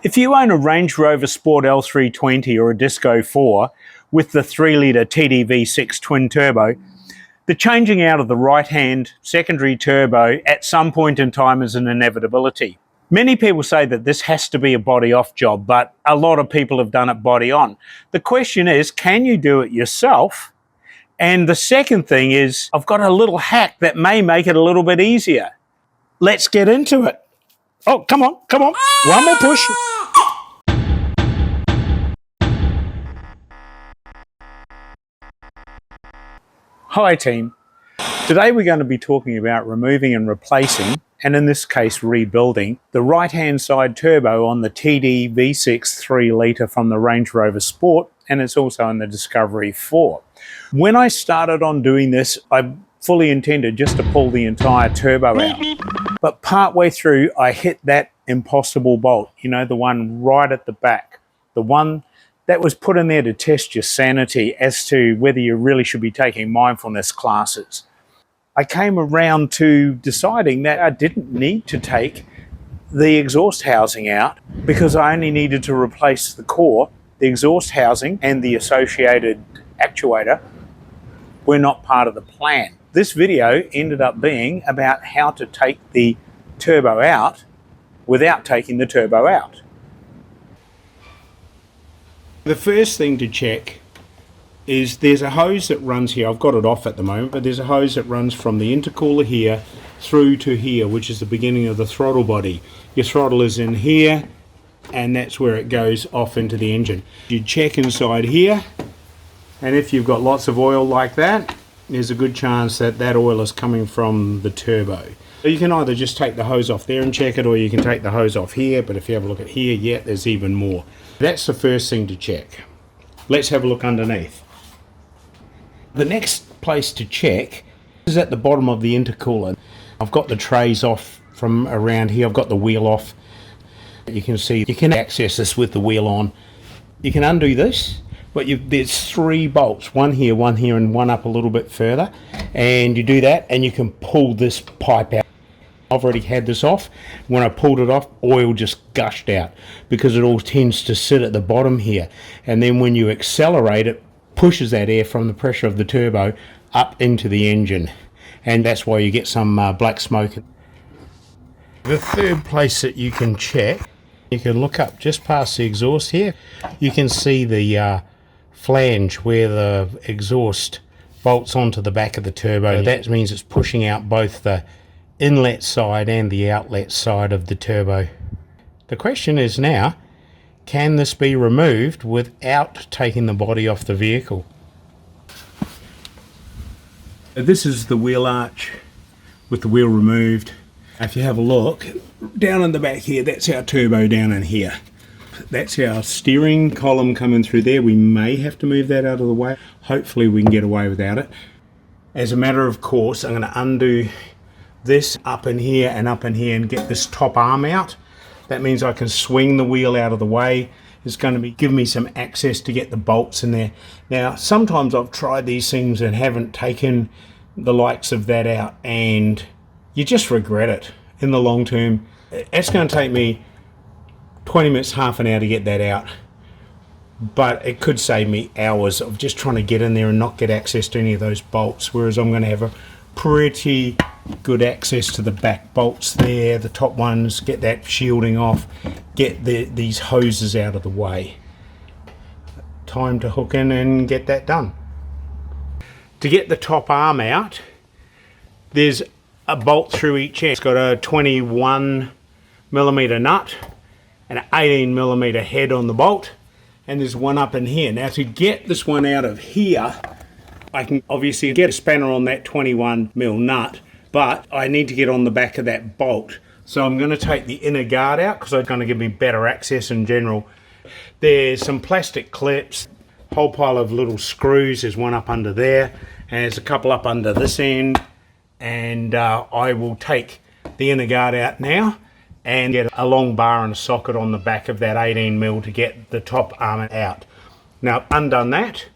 If you own a Range Rover Sport L320 or a Disco 4 with the 3-litre TDV6 twin turbo, the changing out of the right-hand secondary turbo at some point in time is an inevitability. Many people say that this has to be a body-off job, but a lot of people have done it body-on. The question is, can you do it yourself? And the second thing is, I've got a little hack that may make it a little bit easier. Let's get into it. Oh, come on, come on. One more push. Hi team. Today we're going to be talking about removing and replacing, and in this case rebuilding, the right-hand side turbo on the TDV6 3-litre from the Range Rover Sport, and it's also in the Discovery 4. When I started on doing this, I fully intended just to pull the entire turbo out. But partway through, I hit that impossible bolt, you know, the one right at the back, the one that was put in there to test your sanity as to whether you really should be taking mindfulness classes. I came around to deciding that I didn't need to take the exhaust housing out because I only needed to replace the core. The exhaust housing and the associated actuator were not part of the plan. This video ended up being about how to take the turbo out without taking the turbo out. The first thing to check is there's a hose that runs here. I've got it off at the moment, but there's a hose that runs from the intercooler here through to here, which is the beginning of the throttle body. Your throttle is in here, and that's where it goes off into the engine. You check inside here, and if you've got lots of oil like that, there's a good chance that that oil is coming from the turbo. So you can either just take the hose off there and check it, or you can take the hose off here, but if you have a look at here, yeah, there's even more. That's the first thing to check. Let's have a look underneath. The next place to check is at the bottom of the intercooler. I've got the trays off from around here, I've got the wheel off. You can see you can access this with the wheel on. You can undo this, but there's 3 bolts, one here, and one up a little bit further, and you do that and you can pull this pipe out. I've already had this off. When I pulled it off, oil just gushed out because it all tends to sit at the bottom here, and then when you accelerate, it pushes that air from the pressure of the turbo up into the engine, and that's why you get some black smoke. The third place that you can check, you can look up just past the exhaust here. You can see the flange where the exhaust bolts onto the back of the turbo. That means it's pushing out both the inlet side and the outlet side of the turbo. The question is now, can this be removed without taking the body off the vehicle? This is the wheel arch with the wheel removed. If you have a look down in the back here, that's our turbo down in here. That's our steering column coming through there. We may have to move that out of the way. Hopefully we can get away without it. As a matter of course, I'm going to undo this up in here and get this top arm out. That means I can swing the wheel out of the way. It's going to give me some access to get the bolts in there. Now, sometimes I've tried these things and haven't taken the likes of that out, and you just regret it in the long term. It's going to take me 20 minutes, half an hour to get that out, but it could save me hours of just trying to get in there and not get access to any of those bolts, whereas I'm going to have a pretty good access to the back bolts there, the top ones, get that shielding off, get these hoses out of the way. Time to hook in and get that done. To get the top arm out, there's a bolt through each end. It's got a 21mm nut and an 18mm head on the bolt, and there's one up in here. Now to get this one out of here, I can obviously get a spanner on that 21mm nut, but I need to get on the back of that bolt. So I'm going to take the inner guard out because it's going to give me better access in general. There's some plastic clips, whole pile of little screws. There's one up under there, and there's a couple up under this end. And I will take the inner guard out now and get a long bar and a socket on the back of that 18mm to get the top arm out. Now I've undone that.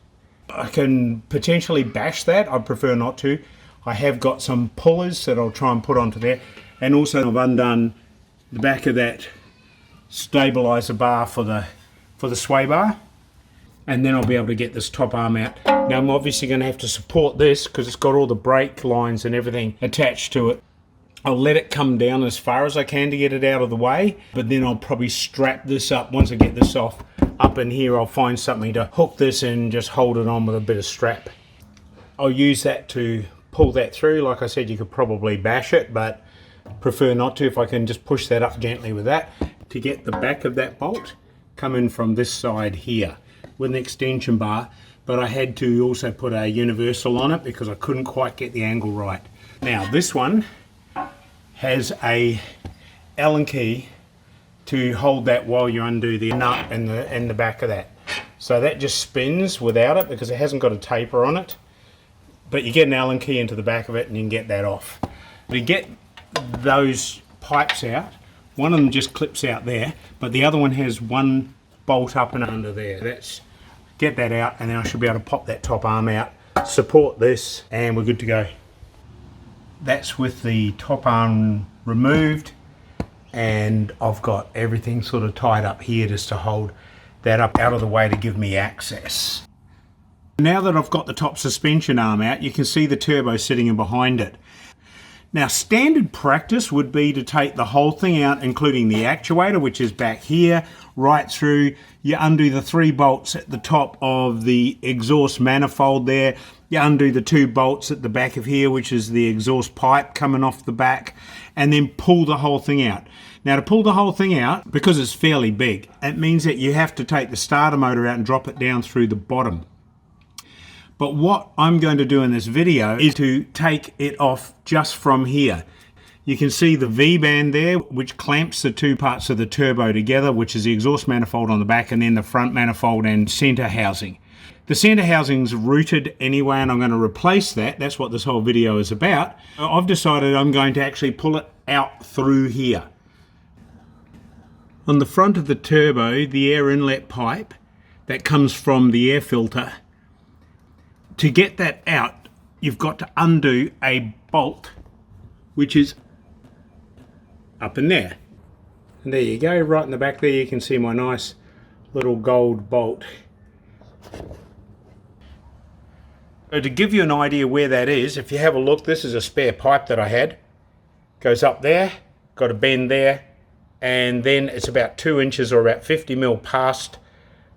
I can potentially bash that. I prefer not to. I have got some pullers that I'll try and put onto there, and also I've undone the back of that stabilizer bar for the sway bar, and then I'll be able to get this top arm out. Now I'm obviously going to have to support this because it's got all the brake lines and everything attached to it. I'll let it come down as far as I can to get it out of the way, but then I'll probably strap this up. Once I get this off up in here, I'll find something to hook this and just hold it on with a bit of strap. I'll use that to pull that through. Like I said, you could probably bash it, but prefer not to. If I can just push that up gently with that to get the back of that bolt come in from this side here with an extension bar, but I had to also put a universal on it because I couldn't quite get the angle right. Now this one has a Allen key to hold that while you undo the nut in the back of that. So that just spins without it because it hasn't got a taper on it. But you get an Allen key into the back of it and you can get that off. To get those pipes out, one of them just clips out there, but the other one has one bolt up and under there. Get that out, and then I should be able to pop that top arm out, support this, and we're good to go. That's with the top arm removed, and I've got everything sort of tied up here just to hold that up out of the way to give me access. Now that I've got the top suspension arm out, you can see the turbo sitting in behind it. Now standard practice would be to take the whole thing out, including the actuator, which is back here, right through. You undo the 3 bolts at the top of the exhaust manifold there. You undo the 2 bolts at the back of here, which is the exhaust pipe coming off the back, and then pull the whole thing out. Now to pull the whole thing out, because it's fairly big, it means that you have to take the starter motor out and drop it down through the bottom. But what I'm going to do in this video is to take it off just from here. You can see the V-band there, which clamps the 2 parts of the turbo together, which is the exhaust manifold on the back and then the front manifold and center housing. The center housing's routed anyway, and I'm going to replace that. That's what this whole video is about. I've decided I'm going to actually pull it out through here. On the front of the turbo, the air inlet pipe that comes from the air filter, to get that out, you've got to undo a bolt, which is up in there. And there you go, right in the back there you can see my nice little gold bolt. So to give you an idea where that is, if you have a look, this is a spare pipe that I had. Goes up there, got a bend there, and then it's about 2 inches or about 50 mil past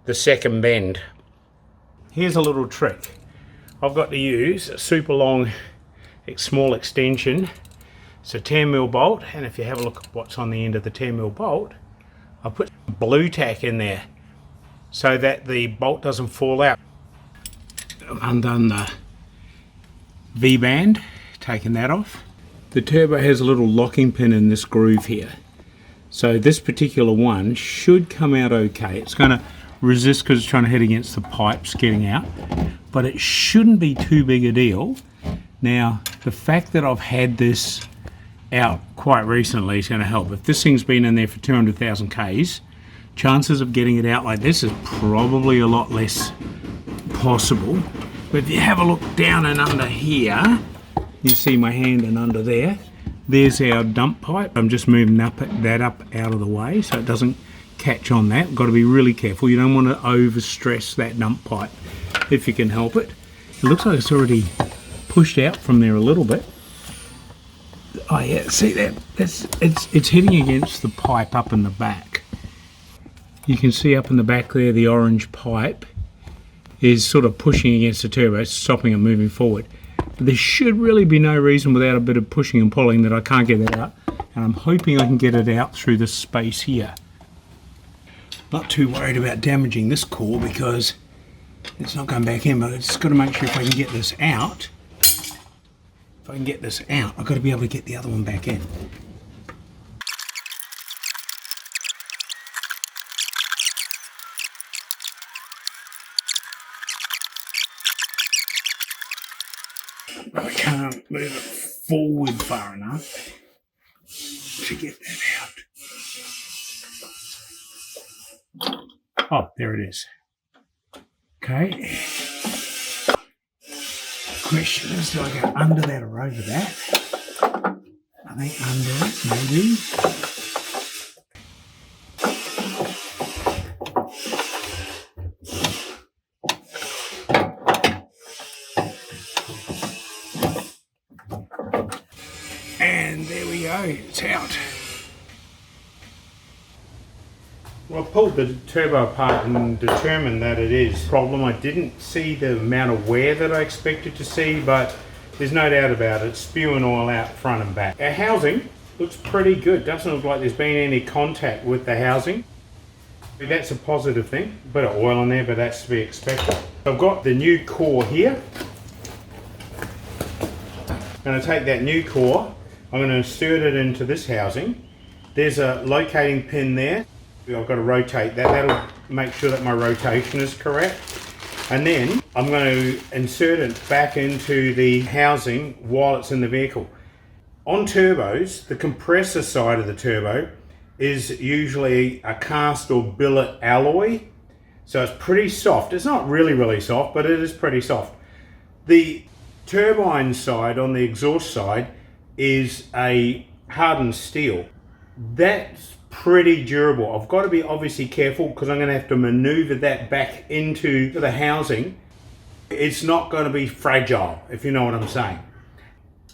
the second bend. Here's a little trick. I've got to use a super long small extension. It's a 10 mil bolt, and if you have a look at what's on the end of the 10 mil bolt, I put blue tack in there so that the bolt doesn't fall out. I've undone the V-band, taken that off. The turbo has a little locking pin in this groove here. So this particular one should come out okay. It's going to resist because it's trying to hit against the pipes getting out, but it shouldn't be too big a deal. Now the fact that I've had this out quite recently is going to help. If this thing's been in there for 200,000 Ks, chances of getting it out like this is probably a lot less possible. But if you have a look down and under here, you see my hand and under there, there's our dump pipe. I'm just moving that up out of the way so it doesn't catch on that. Got to be really careful. You don't want to overstress that dump pipe if you can help it. It looks like it's already pushed out from there a little bit. Oh yeah, see that? It's hitting against the pipe up in the back. You can see up in the back there the orange pipe is sort of pushing against the turbo, stopping it moving forward. But there should really be no reason without a bit of pushing and pulling that I can't get it out, and I'm hoping I can get it out through this space here. Not too worried about damaging this core because it's not going back in, but I've just got to make sure if I can get this out. If I can get this out, I've got to be able to get the other one back in. But I can't move it forward far enough to get that out. Oh, there it is. Okay. Question is, do I go under that or over that? I think under it, maybe. it's out. Well, I pulled the turbo apart and determined that it is a problem. I didn't see the amount of wear that I expected to see, but there's no doubt about it. It's spewing oil out front and back. Our housing looks pretty good. Doesn't look like there's been any contact with the housing. That's a positive thing. A bit of oil in there, but that's to be expected. I've got the new core here. I'm going to take that new core, I'm going to insert it into this housing. There's a locating pin there. I've got to rotate that. That'll make sure that my rotation is correct. And then I'm going to insert it back into the housing while it's in the vehicle. On turbos, the compressor side of the turbo is usually a cast or billet alloy. So it's pretty soft. It's not really soft, but it is pretty soft. The turbine side, on the exhaust side, is a hardened steel. That's pretty durable. I've got to be obviously careful because I'm going to have to maneuver that back into the housing. It's not going to be fragile, if you know what I'm saying.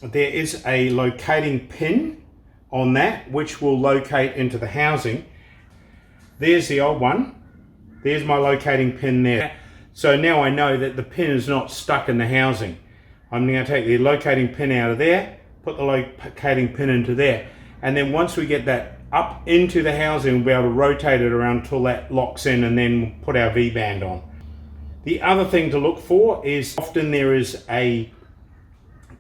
There is a locating pin on that which will locate into the housing. There's the old one. There's my locating pin there. So now I know that the pin is not stuck in the housing. I'm going to take the locating pin out of there, put the locating pin into there, and then once we get that up into the housing, we'll be able to rotate it around until that locks in, and then we'll put our V-band on. The other thing to look for is often there is a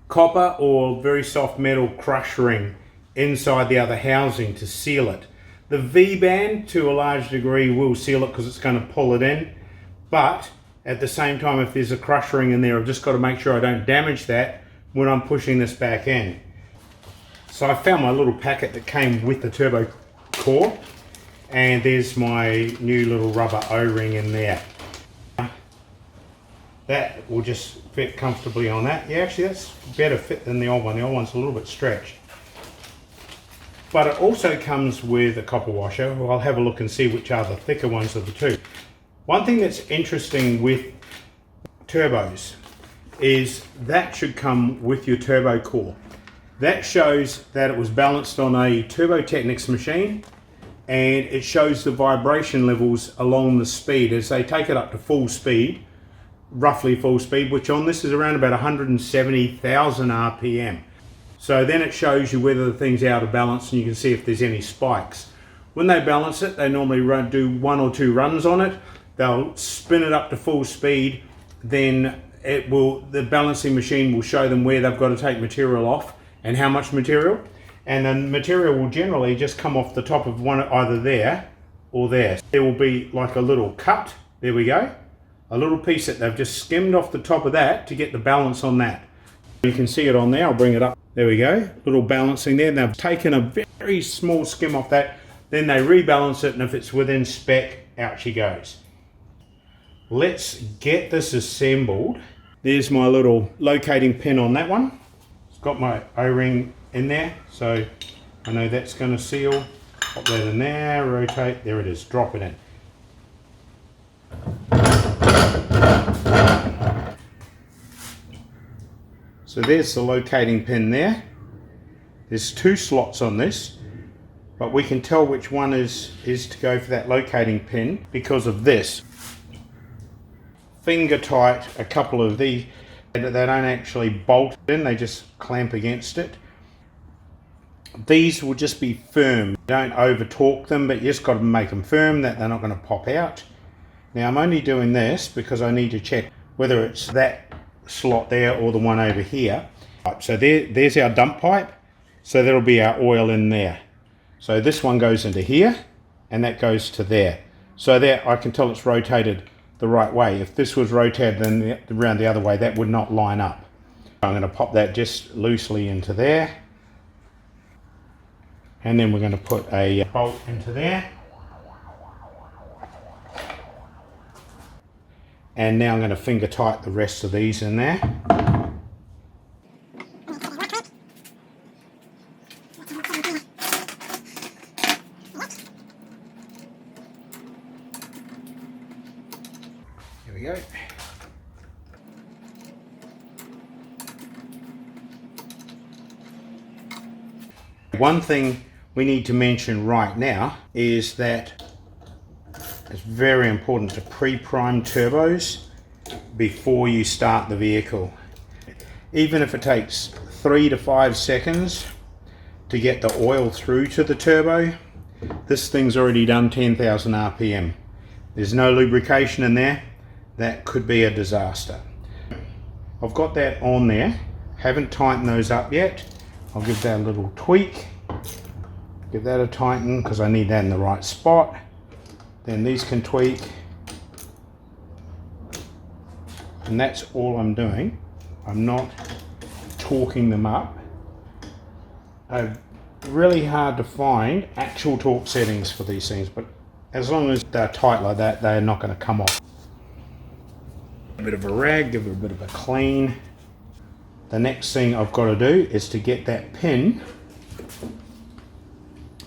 copper or very soft metal crush ring inside the other housing to seal it. The V-band to a large degree will seal it because it's going to pull it in, but at the same time, if there's a crush ring in there, I've just got to make sure I don't damage that when I'm pushing this back in. So I found my little packet that came with the turbo core, and there's my new little rubber O-ring in there. That will just fit comfortably on that. Yeah, actually that's better fit than the old one. The old one's a little bit stretched. But it also comes with a copper washer. Well, I'll have a look and see which are the thicker ones of the two. One thing that's interesting with turbos is that should come with your turbo core. That shows that it was balanced on a Turbo Technics machine, and it shows the vibration levels along the speed as they take it up to full speed, roughly full speed, which on this is around about 170,000 RPM. So then it shows you whether the thing's out of balance, and you can see if there's any spikes. When they balance it, they normally do 1 or 2 runs on it. They'll spin it up to full speed, then the balancing machine will show them where they've got to take material off and how much material, and the material will generally just come off the top of one, either there or there. There will be like a little cut, there we go, a little piece that they've just skimmed off the top of that to get the balance on that. You can see it on there, I'll bring it up, there we go, little balancing there, and they've taken a very small skim off that, then they rebalance it, and if it's within spec, out she goes. Let's get this assembled. There's my little locating pin on that one. Got my O-ring in there, so I know that's going to seal. Pop that in there, rotate, there it is, drop it in. So there's the locating pin there. There's 2 slots on this, but we can tell which one is to go for that locating pin because of this. Finger tight a couple of these. They don't actually bolt in, they just clamp against it. These will just be firm. Don't over torque them, but you just got to make them firm that they're not going to pop out. Now I'm only doing this because I need to check whether it's that slot there or the one over here. So there's our dump pipe, so that'll be our oil in there. So this one goes into here and that goes to there. So there I can tell it's rotated the right way. If this was rotated then around the other way, that would not line up. I'm going to pop that just loosely into there, and then we're going to put a bolt into there, and now I'm going to finger tight the rest of these in there. There we go. One thing we need to mention right now is that it's very important to pre-prime turbos before you start the vehicle. Even if it takes 3 to 5 seconds to get the oil through to the turbo, this thing's already done 10,000 RPM. There's no lubrication in there. That could be a disaster. I've got that on there. Haven't tightened those up yet. I'll give that a little tweak. Give that a tighten because I need that in the right spot. Then these can tweak. And that's all I'm doing. I'm not torquing them up. Really hard to find actual torque settings for these things, but as long as they're tight like that, they're not going to come off. A bit of a rag, give it a bit of a clean. The next thing I've got to do is to get that pin,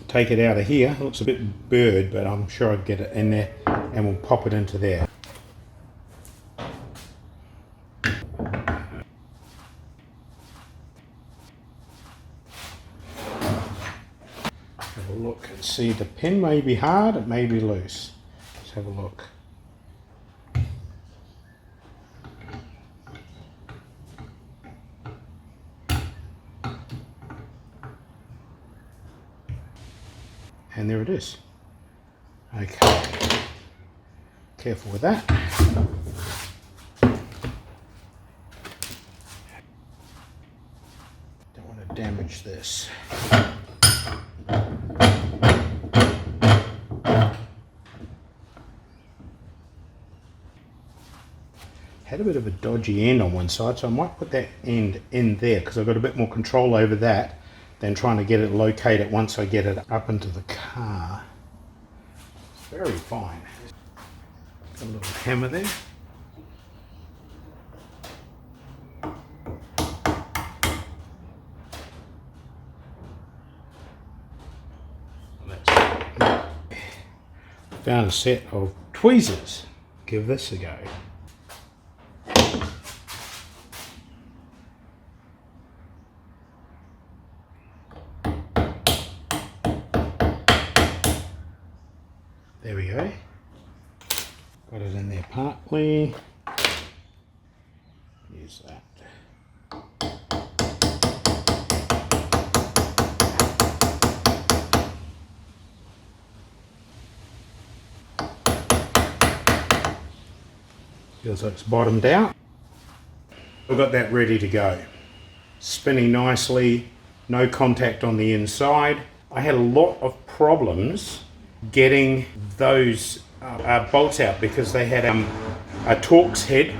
take it out of here. It looks a bit burred, but I'm sure I'll get it in there and we'll pop it into there. Have a look and see, the pin may be hard, it may be loose. Let's have a look. And there it is. Okay, careful with that. Don't want to damage this. Had a bit of a dodgy end on one side, so I might put that end in there because I've got a bit more control over that than trying to get it located once I get it up into the car. It's very fine. Got a little hammer there. Found a set of tweezers. Give this a go. There we go. Got it in there partly. Use that. Feels like it's bottomed out. I've got that ready to go. Spinning nicely, no contact on the inside. I had a lot of problems getting those bolts out because they had a Torx head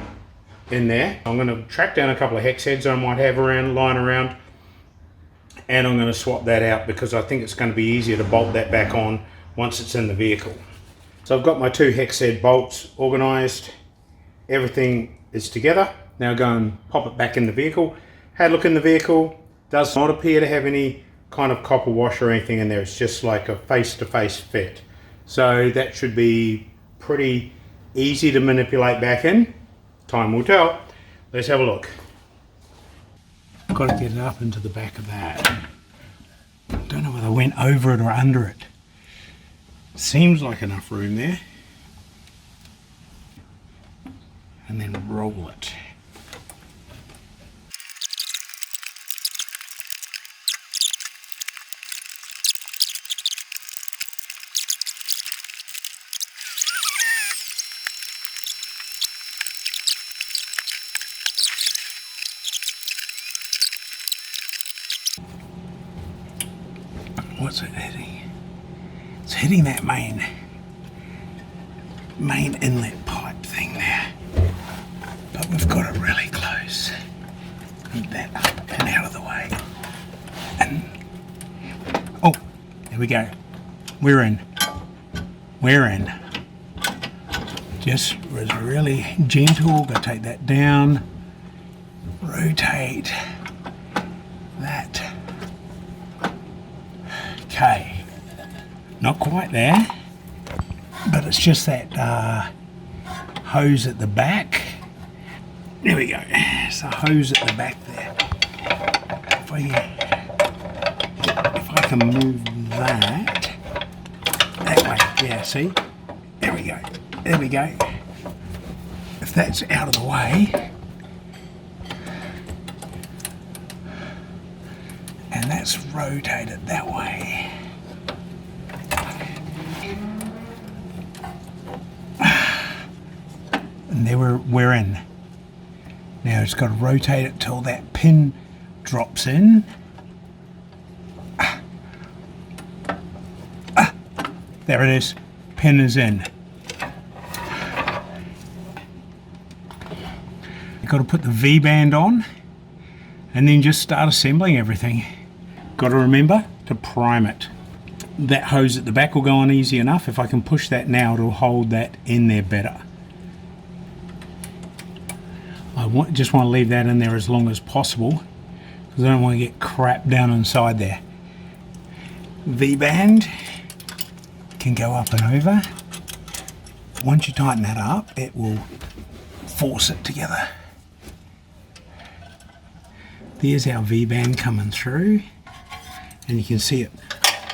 in there. I'm going to track down a couple of hex heads I might have lying around, and I'm going to swap that out because I think it's going to be easier to bolt that back on once it's in the vehicle. So I've got my 2 hex head bolts organised. Everything is together. Now go and pop it back in the vehicle. Had a look in the vehicle. Does not appear to have any kind of copper wash or anything in there. It's just like a face-to-face fit. So that should be pretty easy to manipulate back in. Time will tell. Let's have a look. I've got to get it up into the back of that. Don't know whether I went over it or under it. Seems like enough room there. And then roll it. What's it hitting? It's hitting that main inlet pipe thing there. But we've got it really close. Need that up and out of the way. And oh, there we go. We're in. We're in. Just was really gentle. Gotta take that down. Rotate that. Okay. Not quite there, but it's just that hose at the back. There we go. It's a hose at the back there. If I can move that way. Yeah, see? There we go. There we go. If that's out of the way, and that's rotated that way. And there we're in. Now it's got to rotate it till that pin drops in. There it is. Pin is in. You've got to put the V-band on and then just start assembling everything. Got to remember to prime it. That hose at the back will go on easy enough. If I can push that now, it'll hold that in there better. Just want to leave that in there as long as possible because I don't want to get crap down inside there. V-band can go up and over. Once you tighten that up, it will force it together. There's our V-band coming through, and you can see it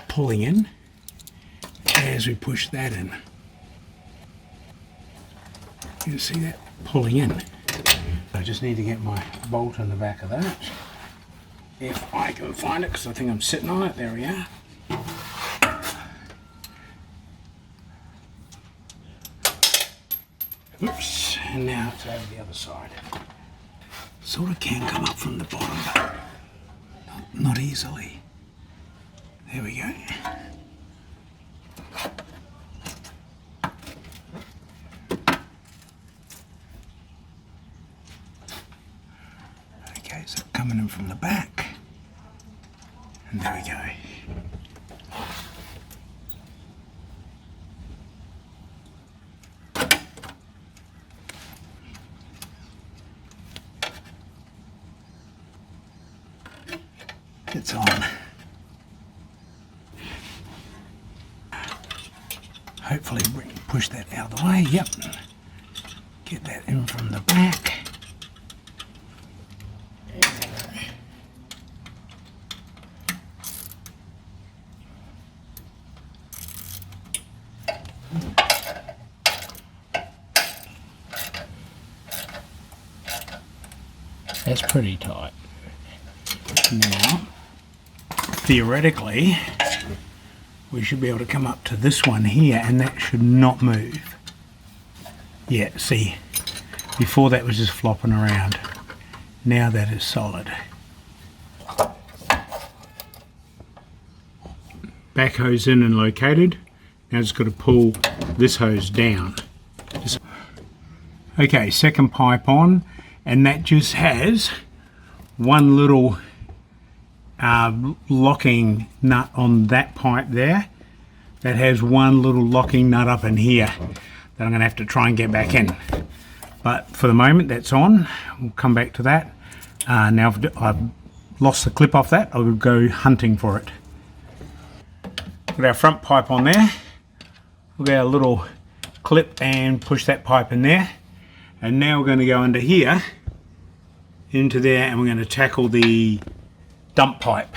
pulling in as we push that in. You can see that pulling in. I just need to get my bolt in the back of that, if I can find it, because I think I'm sitting on it. There we are. Oops, and now it's over the other side. Sort of can come up from the bottom, but not easily. There we go. Okay, so coming in from the back, and there we go. It's on. Hopefully push that out of the way. Yep. Get that in from the back. That's pretty tight. Now, theoretically, we should be able to come up to this one here, and that should not move. Yeah, see, before that was just flopping around. Now that is solid. Back hose in and located. Now just got to pull this hose down. Okay, second pipe on, and that just has one little locking nut on that pipe there. That has one little locking nut up in here that I'm going to have to try and get back in. But for the moment that's on. We'll come back to that. Now I've lost the clip off that, I will go hunting for it. Put our front pipe on there. We'll get our little clip and push that pipe in there. And now we're going to go under here, into there, and we're going to tackle the dump pipe.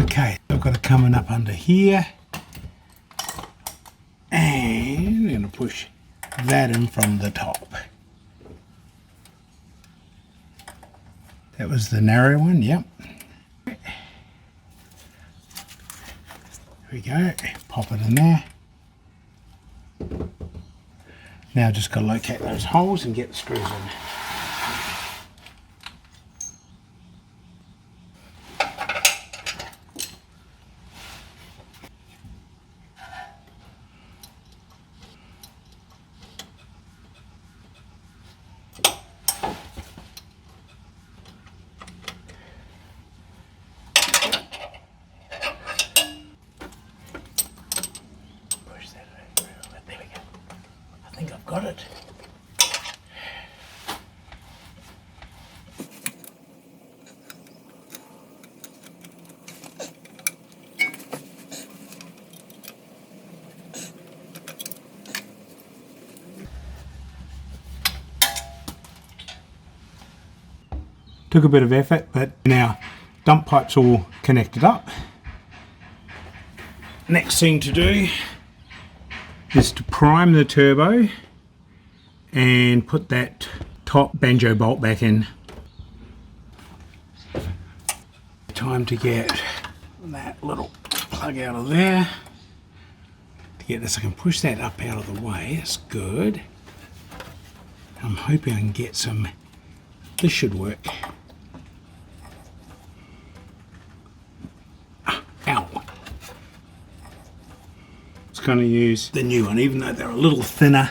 Okay, I've got it coming up under here, and I'm going to push that in from the top. That was the narrow one, yep. There we go, pop it in there. Now just got to locate those holes and get the screws in. Got it. Took a bit of effort, but now Dump pipe's all connected up. Next thing to do is to prime the turbo and put that top banjo bolt back in. Time to get that little plug out of there. To get this, I can push that up out of the way. That's good. I'm hoping I can get some. This should work. Ow. It's going to use the new one, even though they're a little thinner.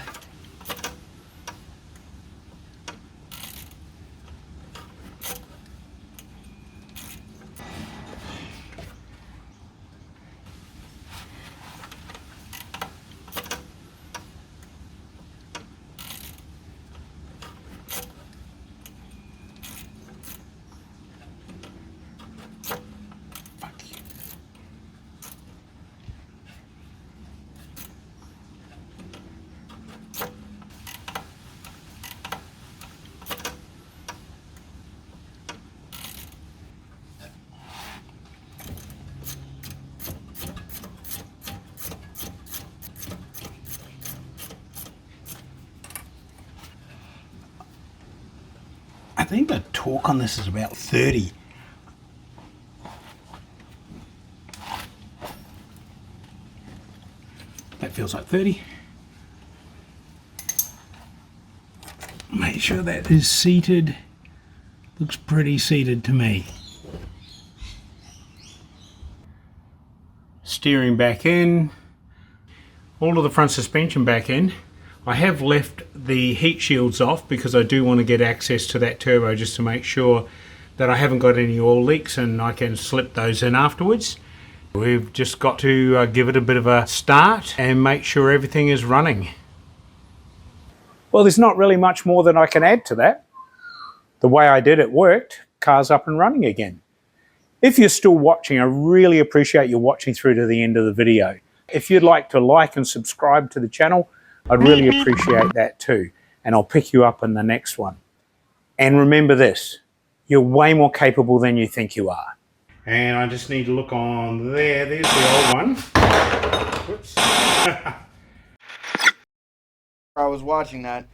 I think the torque on this is about 30. That feels like 30. Make sure that is seated. Looks pretty seated to me. Steering back in. All of the front suspension back in. I have left the heat shields off because I do want to get access to that turbo just to make sure that I haven't got any oil leaks and I can slip those in afterwards. We've just got to give it a bit of a start and make sure everything is running. Well, there's not really much more that I can add to that. The way I did it worked. Car's up and running again. If you're still watching, I really appreciate you watching through to the end of the video. If you'd like to like and subscribe to the channel, I'd really appreciate that too, and I'll pick you up in the next one. And remember this, you're way more capable than you think you are. And I just need to look on there, there's the old one. Whoops. I was watching that.